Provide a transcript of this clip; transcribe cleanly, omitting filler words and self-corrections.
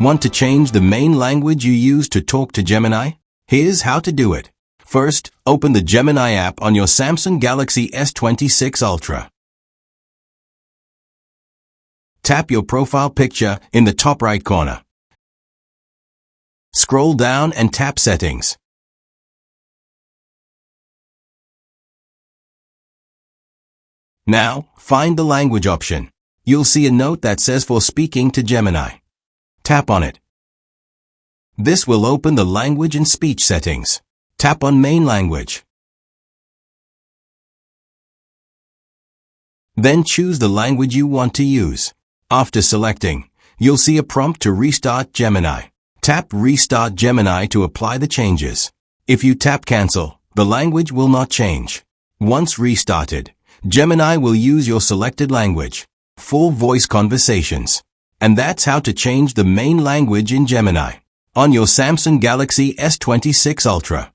Want to change the main language you use to talk to Gemini? Here's how to do it. First, open the Gemini app on your Samsung Galaxy S26 Ultra. Tap your profile picture in the top right corner. Scroll down and tap Settings. Now, find the language option. You'll see a note that says for speaking to Gemini. Tap on it. This will open the language and speech settings. Tap on Main Language. Then choose the language you want to use. After selecting, you'll see a prompt to restart Gemini. Tap Restart Gemini to apply the changes. If you tap Cancel, the language will not change. Once restarted, Gemini will use your selected language. Full voice conversations. And that's how to change the main language in Gemini on your Samsung Galaxy S26 Ultra.